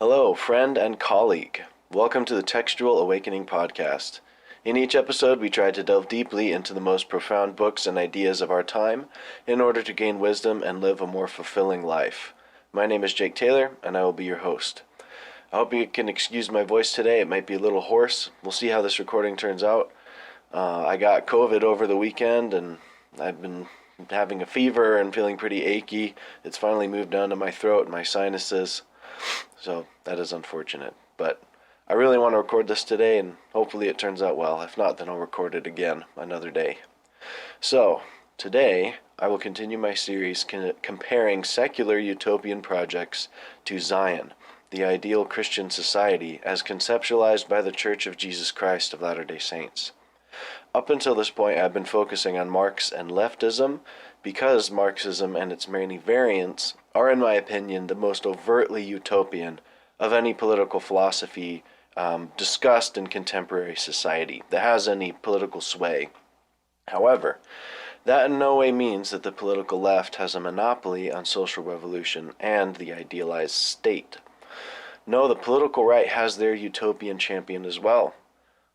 Hello, friend and colleague. Welcome to the Textual Awakening podcast. In each episode, we try to delve deeply into the most profound books and ideas of our time in order to gain wisdom and live a more fulfilling life. My name is Jake Taylor, and I will be your host. I hope you can excuse my voice today. It might be a little hoarse. We'll see how this recording turns out. I got COVID over the weekend, and I've been having a fever and feeling pretty achy. It's finally moved down to my throat and my sinuses. So that is unfortunate, but I really want to record this today, and hopefully it turns out well. If not, then I'll record it again another day. So today I will continue my series comparing secular utopian projects to Zion, the ideal Christian society as conceptualized by the Church of Jesus Christ of Latter-day Saints. Up until this point, I've been focusing on Marx and leftism because Marxism and its many variants are, in my opinion, the most overtly utopian of any political philosophy discussed in contemporary society that has any political sway. However, that in no way means that the political left has a monopoly on social revolution and the idealized state. No, the political right has their utopian champion as well.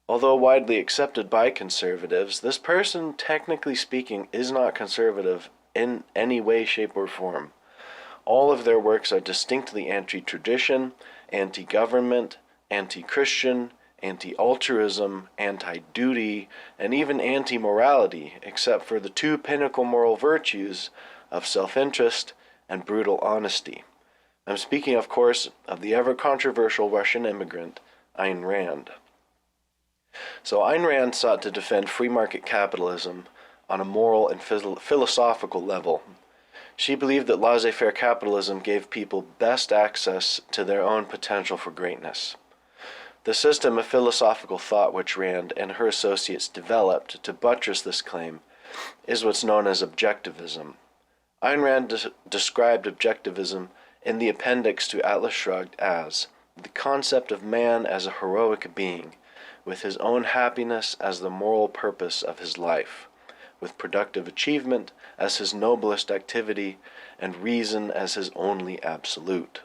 Although widely accepted by conservatives, this person, technically speaking, is not conservative in any way, shape, or form. All of their works are distinctly anti-tradition, anti-government, anti-Christian, anti-altruism, anti-duty, and even anti-morality, except for the two pinnacle moral virtues of self-interest and brutal honesty. I'm speaking, of course, of the ever-controversial Russian immigrant, Ayn Rand. So Ayn Rand sought to defend free market capitalism on a moral and philosophical level. She believed that laissez-faire capitalism gave people best access to their own potential for greatness. The system of philosophical thought which Rand and her associates developed to buttress this claim is what's known as objectivism. Ayn Rand described objectivism in the appendix to Atlas Shrugged as the concept of man as a heroic being, with his own happiness as the moral purpose of his life, with productive achievement as his noblest activity, and reason as his only absolute.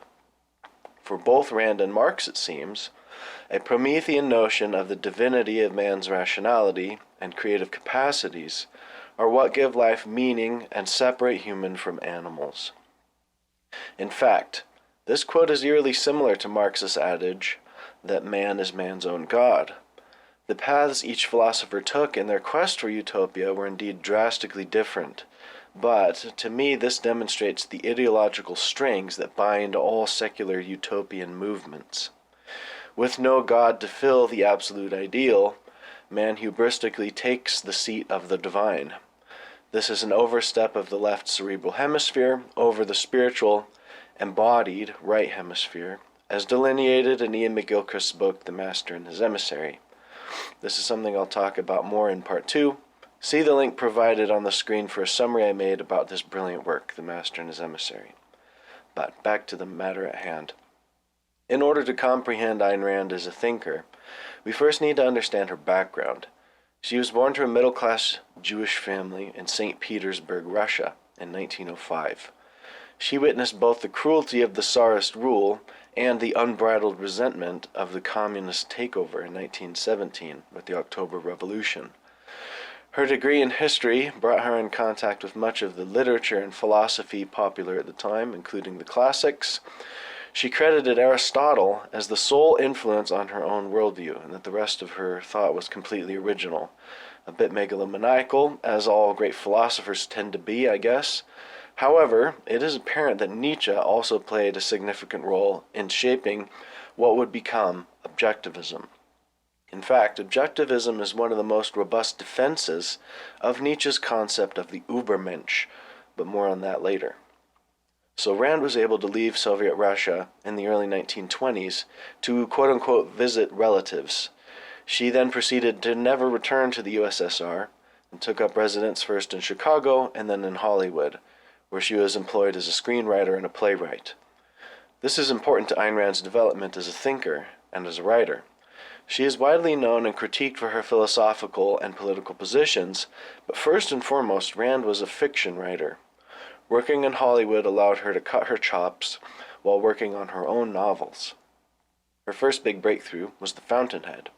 For both Rand and Marx, it seems, a Promethean notion of the divinity of man's rationality and creative capacities are what give life meaning and separate human from animals. In fact, this quote is eerily similar to Marx's adage that man is man's own god. The paths each philosopher took in their quest for utopia were indeed drastically different, but to me this demonstrates the ideological strings that bind all secular utopian movements. With no God to fill the absolute ideal, man hubristically takes the seat of the divine. This is an overstep of the left cerebral hemisphere over the spiritual, embodied right hemisphere, as delineated in Ian McGilchrist's book, The Master and His Emissary. This is something I'll talk about more in part 2. See the link provided on the screen for a summary I made about this brilliant work, The Master and His Emissary. But back to the matter at hand. In order to comprehend Ayn Rand as a thinker, we first need to understand her background. She was born to a middle-class Jewish family in St. Petersburg, Russia, in 1905. She witnessed both the cruelty of the Tsarist rule and the unbridled resentment of the communist takeover in 1917 with the October Revolution. Her degree in history brought her in contact with much of the literature and philosophy popular at the time, including the classics. She credited Aristotle as the sole influence on her own worldview, and that the rest of her thought was completely original. A bit megalomaniacal, as all great philosophers tend to be, I guess. However, it is apparent that Nietzsche also played a significant role in shaping what would become objectivism. In fact, objectivism is one of the most robust defenses of Nietzsche's concept of the Übermensch, but more on that later. So Rand was able to leave Soviet Russia in the early 1920s to quote-unquote visit relatives. She then proceeded to never return to the USSR and took up residence first in Chicago and then in Hollywood, where she was employed as a screenwriter and a playwright. This is important to Ayn Rand's development as a thinker and as a writer. She is widely known and critiqued for her philosophical and political positions, but first and foremost, Rand was a fiction writer. Working in Hollywood allowed her to cut her chops while working on her own novels. Her first big breakthrough was The Fountainhead,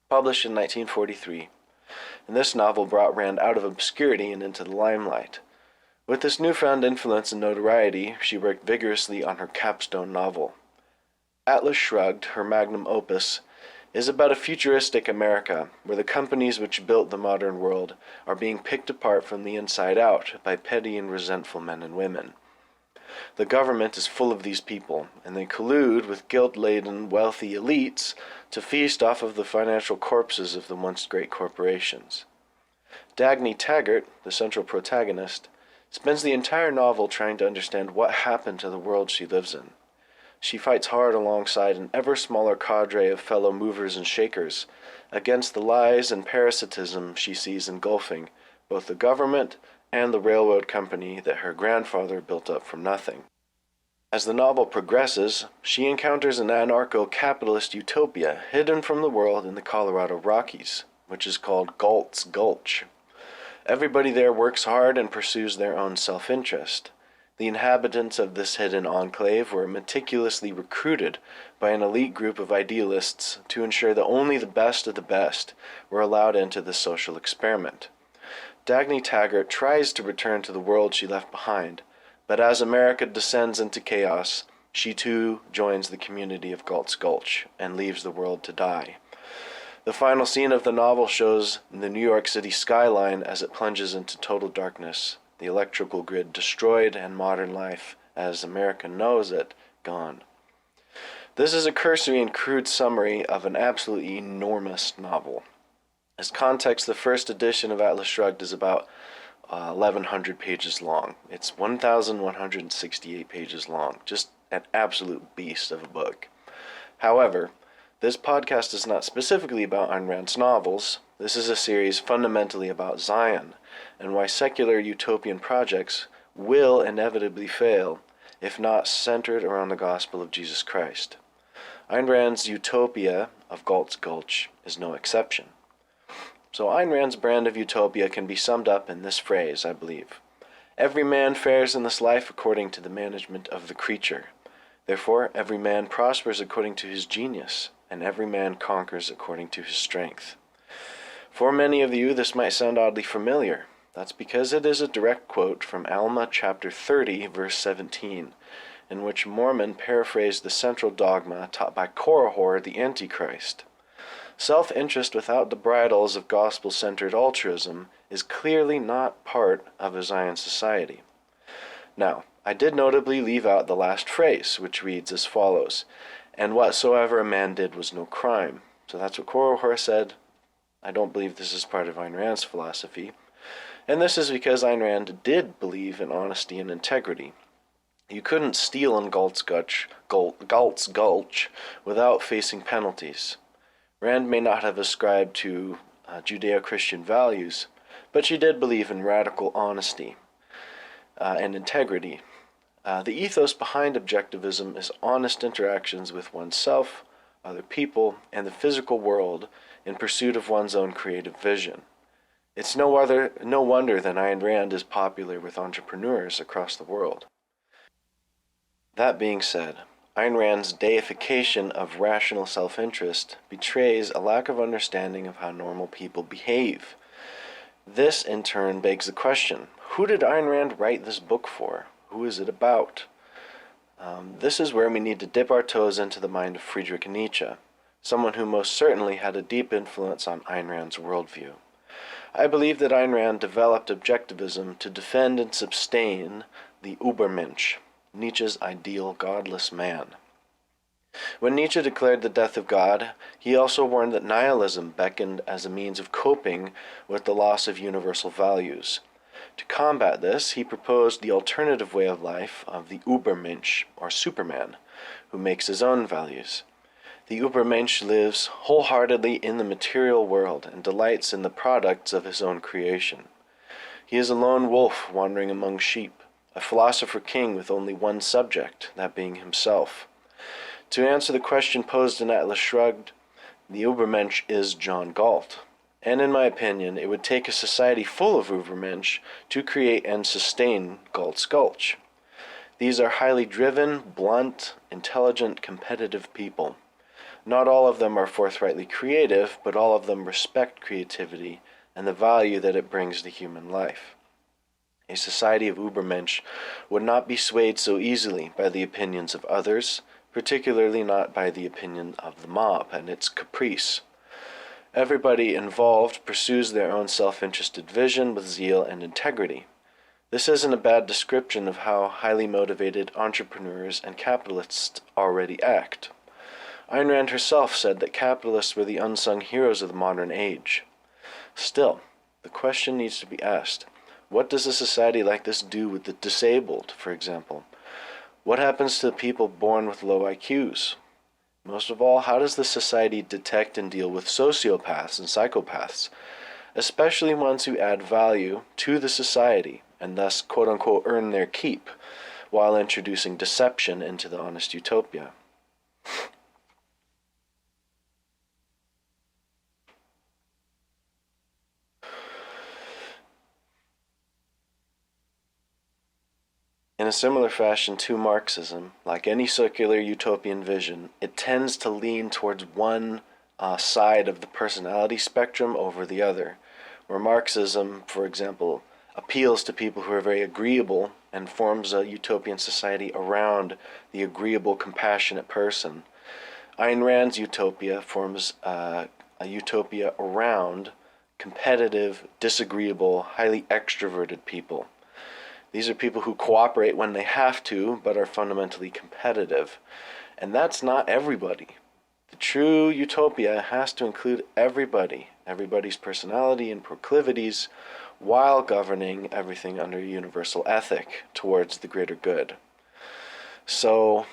published in 1943, and this novel brought Rand out of obscurity and into the limelight. With this newfound influence and notoriety, she worked vigorously on her capstone novel. Atlas Shrugged, her magnum opus, is about a futuristic America where the companies which built the modern world are being picked apart from the inside out by petty and resentful men and women. The government is full of these people, and they collude with guilt-laden, wealthy elites to feast off of the financial corpses of the once great corporations. Dagny Taggart, the central protagonist, spends the entire novel trying to understand what happened to the world she lives in. She fights hard alongside an ever smaller cadre of fellow movers and shakers against the lies and parasitism she sees engulfing both the government and the railroad company that her grandfather built up from nothing. As the novel progresses, she encounters an anarcho-capitalist utopia hidden from the world in the Colorado Rockies, which is called Galt's Gulch. Everybody there works hard and pursues their own self-interest. The inhabitants of this hidden enclave were meticulously recruited by an elite group of idealists to ensure that only the best of the best were allowed into the social experiment. Dagny Taggart tries to return to the world she left behind, but as America descends into chaos, she too joins the community of Galt's Gulch and leaves the world to die. The final scene of the novel shows the New York City skyline as it plunges into total darkness, the electrical grid destroyed, and modern life, as America knows it, gone. This is a cursory and crude summary of an absolutely enormous novel. As context, the first edition of Atlas Shrugged is about 1,100 pages long. It's 1,168 pages long. Just an absolute beast of a book. However, this podcast is not specifically about Ayn Rand's novels. This is a series fundamentally about Zion, and why secular utopian projects will inevitably fail if not centered around the gospel of Jesus Christ. Ayn Rand's Utopia of Galt's Gulch is no exception. So Ayn Rand's brand of utopia can be summed up in this phrase, I believe. Every man fares in this life according to the management of the creature. Therefore, every man prospers according to his genius, and every man conquers according to his strength. For many of you, this might sound oddly familiar. That's because it is a direct quote from Alma chapter 30, verse 17, in which Mormon paraphrased the central dogma taught by Korihor, the Antichrist. Self-interest without the bridles of gospel-centered altruism is clearly not part of a Zion society. Now, I did notably leave out the last phrase, which reads as follows, "And whatsoever a man did was no crime." So that's what Korihor said. I don't believe this is part of Ayn Rand's philosophy. And this is because Ayn Rand did believe in honesty and integrity. You couldn't steal in Galt's Gulch without facing penalties. Rand may not have ascribed to Judeo-Christian values, but she did believe in radical honesty and integrity. The ethos behind objectivism is honest interactions with oneself, other people, and the physical world in pursuit of one's own creative vision. It's no wonder that Ayn Rand is popular with entrepreneurs across the world. That being said, Ayn Rand's deification of rational self-interest betrays a lack of understanding of how normal people behave. This, in turn, begs the question, who did Ayn Rand write this book for? Who is it about? This is where we need to dip our toes into the mind of Friedrich Nietzsche, someone who most certainly had a deep influence on Ayn Rand's worldview. I believe that Ayn Rand developed objectivism to defend and sustain the Übermensch, Nietzsche's ideal godless man. When Nietzsche declared the death of God, he also warned that nihilism beckoned as a means of coping with the loss of universal values. To combat this, he proposed the alternative way of life of the Übermensch, or Superman, who makes his own values. The Übermensch lives wholeheartedly in the material world and delights in the products of his own creation. He is a lone wolf wandering among sheep, a philosopher king with only one subject, that being himself. To answer the question posed in Atlas Shrugged, the Übermensch is John Galt. And in my opinion, it would take a society full of Übermensch to create and sustain Galt's Gulch. These are highly driven, blunt, intelligent, competitive people. Not all of them are forthrightly creative, but all of them respect creativity and the value that it brings to human life. A society of Übermensch would not be swayed so easily by the opinions of others, particularly not by the opinion of the mob and its caprice. Everybody involved pursues their own self-interested vision with zeal and integrity. This isn't a bad description of how highly motivated entrepreneurs and capitalists already act. Ayn Rand herself said that capitalists were the unsung heroes of the modern age. Still, the question needs to be asked, what does a society like this do with the disabled, for example? What happens to the people born with low IQs? Most of all, how does the society detect and deal with sociopaths and psychopaths, especially ones who add value to the society and thus quote-unquote earn their keep, while introducing deception into the honest utopia? In a similar fashion to Marxism, like any circular utopian vision, it tends to lean towards one side of the personality spectrum over the other, where Marxism, for example, appeals to people who are very agreeable and forms a utopian society around the agreeable, compassionate person. Ayn Rand's utopia forms a utopia around competitive, disagreeable, highly extroverted people. These are people who cooperate when they have to, but are fundamentally competitive. And that's not everybody. The true utopia has to include everybody, everybody's personality and proclivities, while governing everything under a universal ethic towards the greater good. So,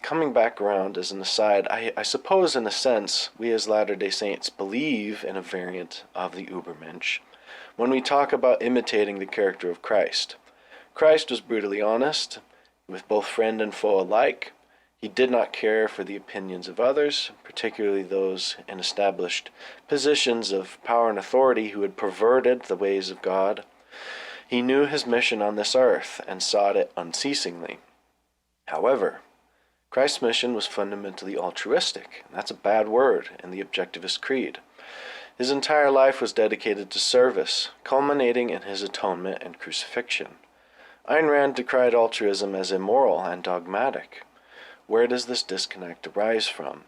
coming back around as an aside, I suppose in a sense we as Latter-day Saints believe in a variant of the Übermensch when we talk about imitating the character of Christ. Christ was brutally honest, with both friend and foe alike. He did not care for the opinions of others, particularly those in established positions of power and authority who had perverted the ways of God. He knew his mission on this earth and sought it unceasingly. However, Christ's mission was fundamentally altruistic. That's a bad word in the objectivist creed. His entire life was dedicated to service, culminating in his atonement and crucifixion. Ayn Rand decried altruism as immoral and dogmatic. Where does this disconnect arise from?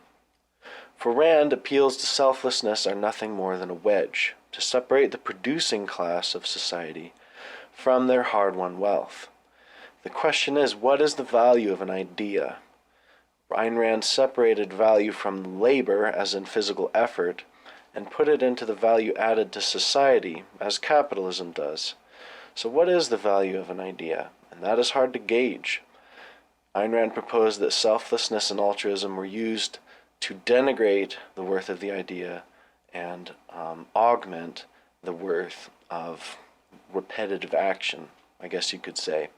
For Rand, appeals to selflessness are nothing more than a wedge to separate the producing class of society from their hard-won wealth. The question is, what is the value of an idea? Ayn Rand separated value from labor, as in physical effort, and put it into the value added to society, as capitalism does. So what is the value of an idea? And that is hard to gauge. Ayn Rand proposed that selflessness and altruism were used to denigrate the worth of the idea and augment the worth of repetitive action, I guess you could say.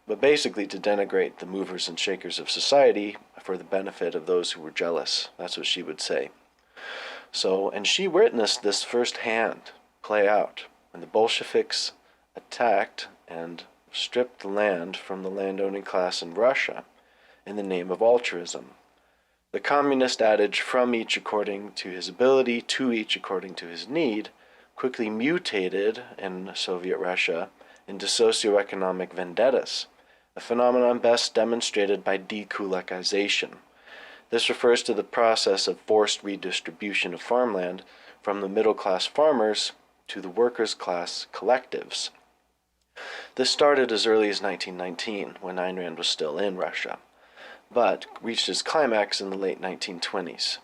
But basically to denigrate the movers and shakers of society for the benefit of those who were jealous. That's what she would say. So, and she witnessed this firsthand play out when the Bolsheviks attacked and stripped the land from the landowning class in Russia in the name of altruism. The communist adage, from each according to his ability, to each according to his need, quickly mutated in Soviet Russia into socioeconomic vendettas, a phenomenon best demonstrated by dekulakization. This refers to the process of forced redistribution of farmland from the middle-class farmers to the workers' class collectives. This started as early as 1919, when Ayn Rand was still in Russia, but reached its climax in the late 1920s.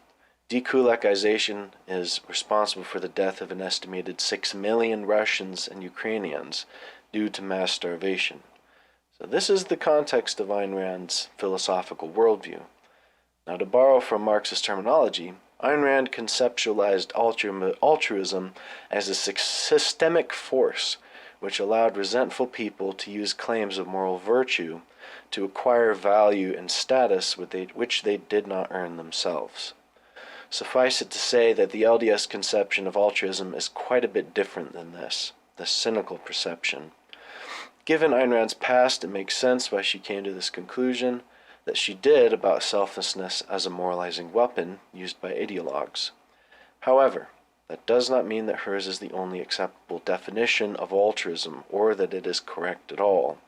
Dekulakization is responsible for the death of an estimated 6 million Russians and Ukrainians due to mass starvation. So this is the context of Ayn Rand's philosophical worldview. Now, to borrow from Marxist terminology, Ayn Rand conceptualized altruism as a systemic force which allowed resentful people to use claims of moral virtue to acquire value and status which they did not earn themselves. Suffice it to say that the LDS conception of altruism is quite a bit different than this cynical perception. Given Ayn Rand's past, it makes sense why she came to this conclusion, that she did about selflessness as a moralizing weapon used by ideologues. However, that does not mean that hers is the only acceptable definition of altruism, or that it is correct at all.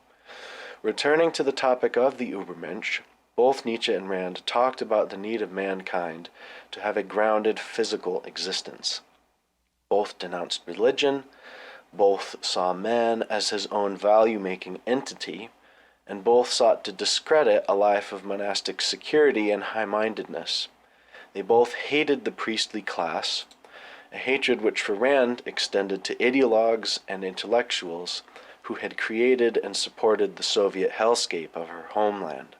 Returning to the topic of the Übermensch, both Nietzsche and Rand talked about the need of mankind to have a grounded physical existence. Both denounced religion, both saw man as his own value-making entity, and both sought to discredit a life of monastic security and high-mindedness. They both hated the priestly class, a hatred which for Rand extended to ideologues and intellectuals who had created and supported the Soviet hellscape of her homeland.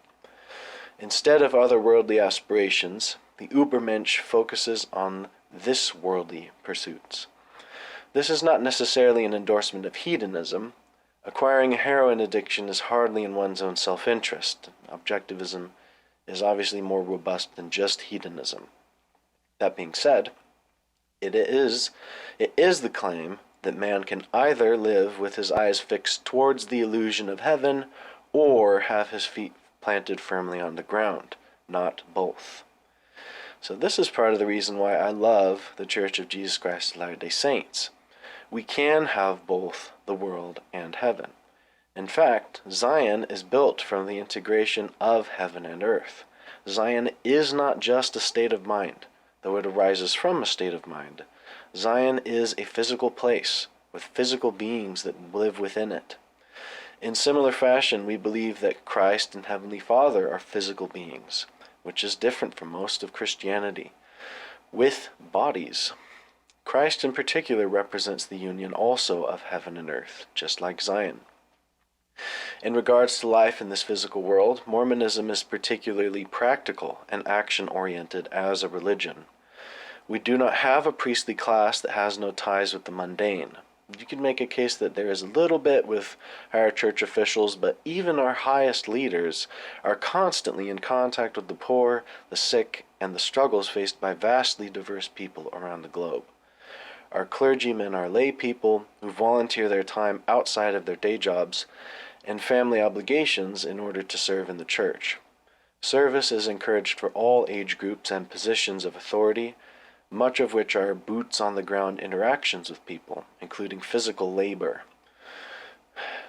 Instead of otherworldly aspirations, the Übermensch focuses on this worldly pursuits. This is not necessarily an endorsement of hedonism. Acquiring a heroin addiction is hardly in one's own self-interest. Objectivism is obviously more robust than just hedonism. That being said, it is the claim that man can either live with his eyes fixed towards the illusion of heaven or have his feet planted firmly on the ground, not both. So this is part of the reason why I love the Church of Jesus Christ of Latter-day Saints. We can have both the world and heaven. In fact, Zion is built from the integration of heaven and earth. Zion is not just a state of mind, though it arises from a state of mind. Zion is a physical place with physical beings that live within it. In similar fashion, we believe that Christ and Heavenly Father are physical beings, which is different from most of Christianity, with bodies. Christ in particular represents the union also of heaven and earth, just like Zion. In regards to life in this physical world, Mormonism is particularly practical and action-oriented as a religion. We do not have a priestly class that has no ties with the mundane. You can make a case that there is a little bit with higher church officials, but even our highest leaders are constantly in contact with the poor, the sick, and the struggles faced by vastly diverse people around the globe. Our clergymen are lay people who volunteer their time outside of their day jobs and family obligations in order to serve in the church. Service is encouraged for all age groups and positions of authority, much of which are boots-on-the-ground interactions with people, including physical labor.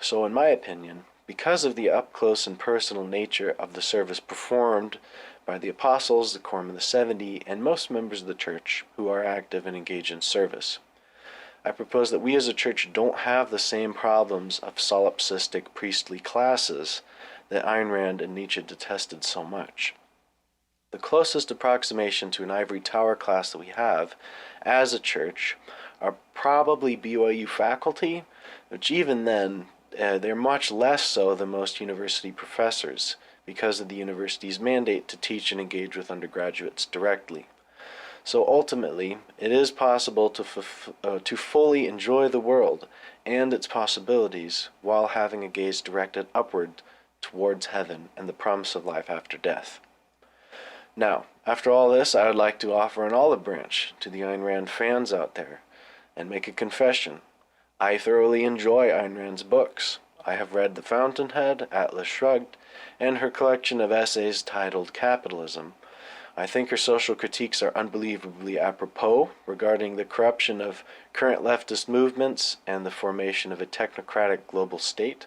So in my opinion, because of the up-close and personal nature of the service performed by the apostles, the Quorum of the 70, and most members of the church who are active and engaged in service, I propose that we as a church don't have the same problems of solipsistic priestly classes that Ayn Rand and Nietzsche detested so much. The closest approximation to an ivory tower class that we have as a church are probably BYU faculty, which even then, they're much less so than most university professors because of the university's mandate to teach and engage with undergraduates directly. So ultimately, it is possible to fully enjoy the world and its possibilities while having a gaze directed upward towards heaven and the promise of life after death. Now, after all this, I would like to offer an olive branch to the Ayn Rand fans out there and make a confession. I thoroughly enjoy Ayn Rand's books. I have read The Fountainhead, Atlas Shrugged, and her collection of essays titled Capitalism. I think her social critiques are unbelievably apropos regarding the corruption of current leftist movements and the formation of a technocratic global state.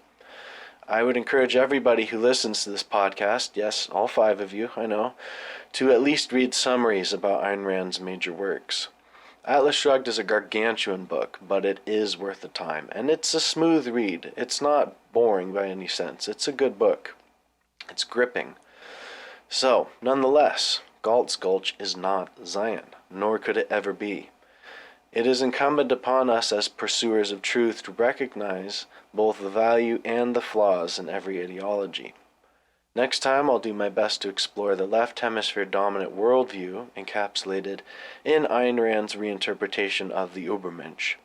I would encourage everybody who listens to this podcast, yes, all 5 of you, I know, to at least read summaries about Ayn Rand's major works. Atlas Shrugged is a gargantuan book, but it is worth the time, and it's a smooth read. It's not boring by any sense. It's a good book. It's gripping. So, nonetheless, Galt's Gulch is not Zion, nor could it ever be. It is incumbent upon us as pursuers of truth to recognize both the value and the flaws in every ideology. Next time, I'll do my best to explore the left hemisphere dominant worldview encapsulated in Ayn Rand's reinterpretation of the Übermensch.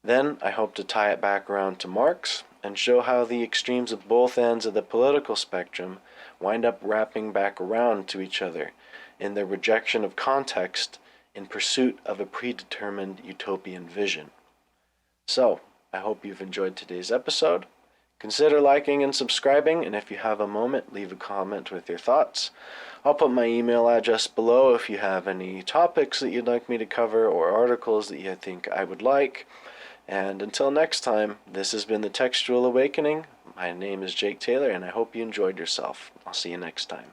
Then, I hope to tie it back around to Marx and show how the extremes of both ends of the political spectrum wind up wrapping back around to each other in their rejection of context in pursuit of a predetermined utopian vision. So, I hope you've enjoyed today's episode. Consider liking and subscribing, and if you have a moment, leave a comment with your thoughts. I'll put my email address below if you have any topics that you'd like me to cover or articles that you think I would like. And until next time, this has been The Textual Awakening. My name is Jake Taylor, and I hope you enjoyed yourself. I'll see you next time.